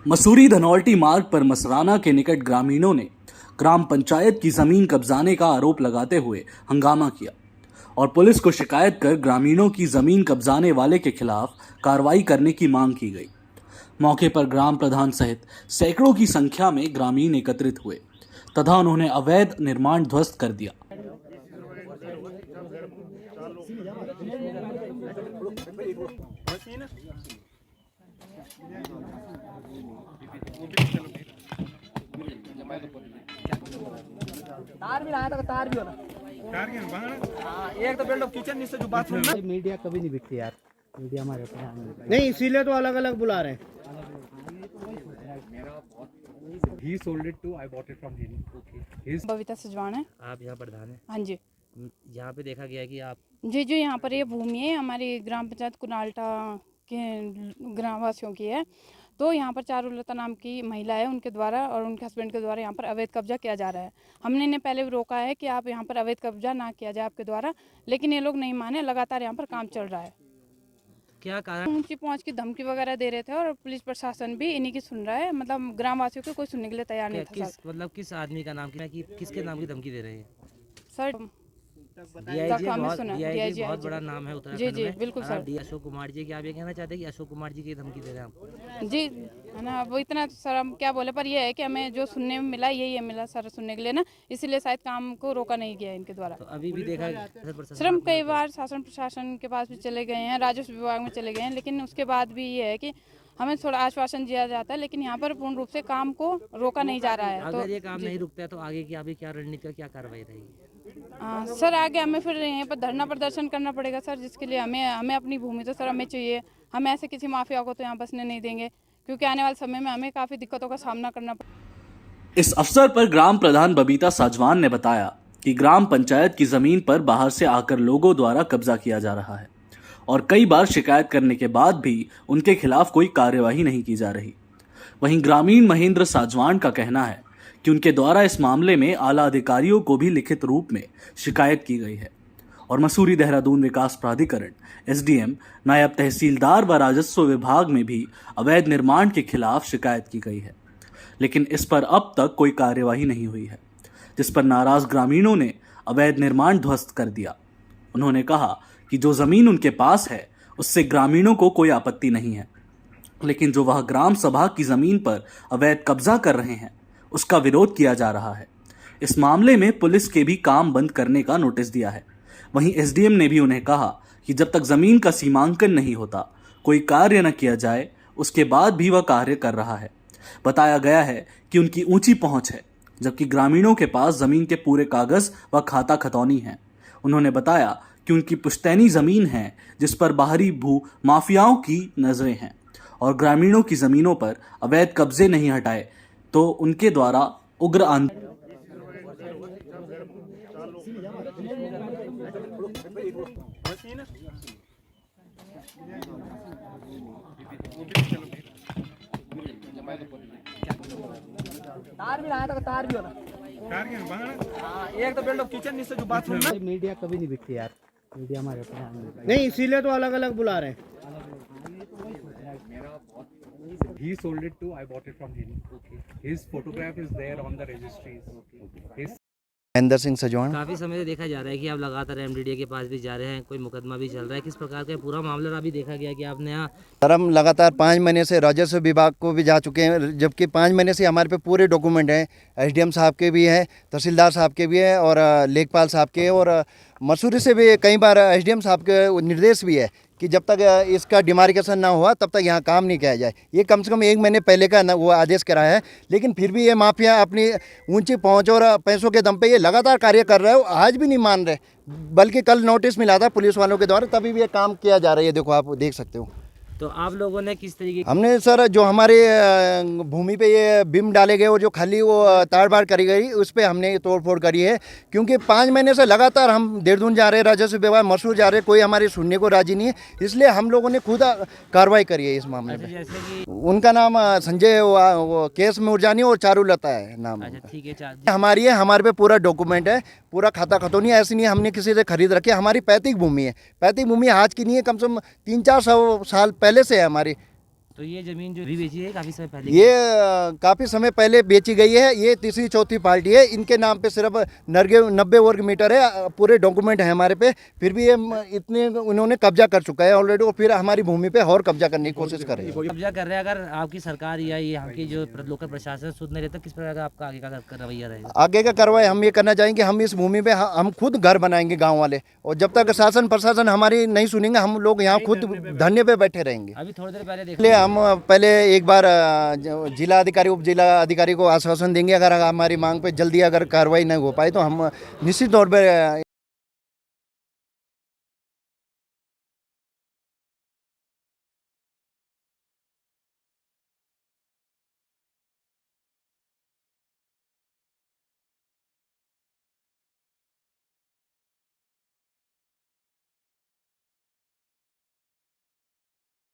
मसूरी धनौल्टी मार्ग पर मसराना के निकट ग्रामीणों ने ग्राम पंचायत की जमीन कब्जाने का आरोप लगाते हुए हंगामा किया और पुलिस को शिकायत कर ग्रामीणों की जमीन कब्जाने वाले के खिलाफ कार्रवाई करने की मांग की गई। मौके पर ग्राम प्रधान सहित सैकड़ों की संख्या में ग्रामीण एकत्रित हुए तथा उन्होंने अवैध निर्माण ध्वस्त कर दिया। तार भी लाया था, तार भी होना। तार क्या हाँ, एक तो बिल्ड ऑफ किचन नीचे जो बाथरूम में। मीडिया कभी नहीं बिकती यार, मीडिया हमारे नहीं, इसीलिए तो अलग अलग बुला रहे हैं। He sold it to, I bought it from him. Okay. His Babita Sajwan है। आप यहाँ प्रधान हैं? हाँ जी। यहाँ पे देखा गया कि आप जी जो यहाँ पर ये भूमि है हमारी ग्राम पंचायत कुनाल्टा के ग्रामवासियों की है। तो यहाँ पर चारुलता नाम की महिला है, उनके द्वारा और उनके हस्बैंड के द्वारा यहाँ पर अवैध कब्जा किया जा रहा है। हमने इन्हें पहले भी रोका है कि आप यहाँ पर अवैध कब्जा ना किया जाए आपके द्वारा, लेकिन ये लोग नहीं माने। लगातार यहाँ पर काम चल रहा है। क्या कारण? ऊंची पहुँच की धमकी वगैरह दे रहे थे और पुलिस प्रशासन भी इन्हीं की सुन रहा है। मतलब ग्रामवासियों को कोई सुनने के लिए तैयार नहीं था। किस आदमी का नाम किसके नाम की धमकी दे रहे हैं सर? डीआईजी बहुत बड़ा नाम है उत्तराखंड जी में। बिल्कुल सर। डी अशोक कुमार जी की आप ये कहना चाहते हैं कि अशोक कुमार जी की धमकी दे रहे हैं आप? जी है ना, वो इतना सर हम क्या बोले, पर ये है कि हमें जो सुनने में मिला यही मिला सर सुनने के लिए ना, इसलिए शायद काम को रोका नहीं गया इनके द्वारा। तो अभी भी देखा सर हम कई बार शासन प्रशासन के पास भी चले गए हैं, राजस्व विभाग में चले गए हैं, लेकिन उसके बाद भी ये है कि हमें थोड़ा आश्वासन दिया जाता है, लेकिन यहाँ पर पूर्ण रूप से काम को रोका नहीं जा रहा है। अगर ये काम नहीं रुकता है तो आगे की अभी क्या रणनीति का क्या कार्रवाई रहेगी? सर आगे हमें फिर यहीं पर धरना प्रदर्शन करना पड़ेगा सर, जिसके लिए हमें अपनी भूमि तो सर हमें चाहिए। हम ऐसे किसी माफिया को तो यहाँ बसने नहीं देंगे, क्योंकि आने वाले समय में हमें काफ़ी दिक्कतों का सामना करना पड़ेगा। इस अवसर पर ग्राम प्रधान बबीता साजवान ने बताया कि ग्राम पंचायत की जमीन पर बाहर से आकर लोगों द्वारा कब्जा किया जा रहा है और कई बार शिकायत करने के बाद भी उनके खिलाफ कोई कार्यवाही नहीं की जा रही। वहीं ग्रामीण महेंद्र साजवान का कहना है कि उनके द्वारा इस मामले में आला अधिकारियों को भी लिखित रूप में शिकायत की गई है और मसूरी देहरादून विकास प्राधिकरण, एसडीएम, नायब तहसीलदार व राजस्व विभाग में भी अवैध निर्माण के खिलाफ शिकायत की गई है, लेकिन इस पर अब तक कोई कार्यवाही नहीं हुई है, जिस पर नाराज ग्रामीणों ने अवैध निर्माण ध्वस्त कर दिया। उन्होंने कहा कि जो जमीन उनके पास है उससे ग्रामीणों को कोई आपत्ति नहीं है, लेकिन जो वह ग्राम सभा की जमीन पर अवैध कब्जा कर रहे हैं उसका विरोध किया जा रहा है। इस मामले में पुलिस के भी काम बंद करने का नोटिस दिया है। वहीं एसडीएम ने भी उन्हें कहा कि जब तक जमीन का सीमांकन नहीं होता कोई कार्य न किया जाए, उसके बाद भी वह कार्य कर रहा है। बताया गया है कि उनकी ऊंची पहुंच है, जबकि ग्रामीणों के पास जमीन के पूरे कागज व खाता खतौनी है। उन्होंने बताया कि उनकी पुश्तैनी जमीन है जिस पर बाहरी भू माफियाओं की नजरें हैं और ग्रामीणों की जमीनों पर अवैध कब्जे नहीं हटाए तो उनके द्वारा उग्र आंदोलन। तार भी लाया था, तार भी होना। तार क्या हाँ, एक तो बिल्ड ऑफ किचन नीचे जो बाथरूम में। मीडिया कभी नहीं बिकती यार, मीडिया हमारे नहीं, इसीलिए तो अलग अलग बुला रहे हैं। he sold it to, I bought it from him. Okay. His photograph is there on the registries. His Mahendra Singh Sajwan. काफी समय से देखा जा रहा है कि आप लगातार एमडीडीए के पास भी जा रहे हैं, कोई मुकदमा भी चल रहा है। किस प्रकार का पूरा मामला अभी देखा गया कि आपने यहाँ? सर हम लगातार 5 महीने से राजस्व विभाग को भी जा चुके हैं, जबकि 5 महीने से हमारे पे पूरे डॉक्यूमेंट हैं। एसडीएम साहब के भी हैं, तहसीलदार साहब के भी हैं और लेखपाल साहब के, और मसूरी से भी कई बार एसडीएम साहब के निर्देश भी है कि जब तक इसका डिमार्केशन ना हुआ तब तक यहाँ काम नहीं किया जाए। ये कम से कम 1 महीने पहले का वो आदेश कराया है, लेकिन फिर भी ये माफिया अपनी ऊंची पहुंच और पैसों के दम पे ये लगातार कार्य कर रहे हो, आज भी नहीं मान रहे। बल्कि कल नोटिस मिला था पुलिस वालों के द्वारा, तभी भी ये काम किया जा रहा है। ये देखो, आप देख सकते हो। तो आप लोगों ने किस तरीके? हमने सर जो हमारे भूमि पे ये बिम डाले गए और जो खाली वो ताड़ बाड़ करी गई, उस पर हमने तोड़ फोड़ करी है, क्योंकि 5 महीने से लगातार हम देहरादून जा रहे हैं, राजस्व विभाग मसूर जा रहे हैं, कोई हमारी सुनने को राजी नहीं है। इसलिए हम लोगों ने खुद कार्रवाई करी है इस मामले में। जैसे कि उनका नाम संजय, वो केस मुरजानी और चारुलता है नाम। अच्छा ठीक है। हमारी है, हमारे पे पूरा डॉक्यूमेंट है, पूरा खाता खतौनी। ऐसी नहीं हमने किसी से खरीद रखी है, हमारी पैतृक भूमि है। पैतृक भूमि आज की नहीं है, कम से कम 300-400 साल पहले से है हमारी। तो ये जमीन जो भी बेची है काफी समय पहले ये काफ़ी समय पहले बेची गई है। ये तीसरी चौथी पार्टी है, इनके नाम पे सिर्फ 90 वर्ग मीटर है, पूरे डॉक्यूमेंट है हमारे पे, फिर भी ये इतने उन्होंने कब्जा कर चुका है ऑलरेडी, और फिर हमारी भूमि पे और कब्जा करने की कोशिश कर रहे हैं। कब्जा कर रहे हैं। अगर आपकी सरकार या यहाँ की जो लोकल प्रशासन सुध नहीं रहता, किस प्रकार का आपका आगे का रवैया रहेगा? आगे का कार्रवाई हम ये करना चाहेंगे, हम इस भूमि पे हम खुद घर बनाएंगे गांव वाले, और जब तक शासन प्रशासन हमारी नहीं सुनेंगे हम लोग यहाँ खुद धरने पे बैठे रहेंगे। अभी थोड़ी देर पहले इसलिए हम पहले एक बार जिला अधिकारी उप जिला अधिकारी को आश्वासन देंगे, अगर हमारी मांग पे जल्दी अगर कार्रवाई नहीं हो पाए तो हम निश्चित तौर पर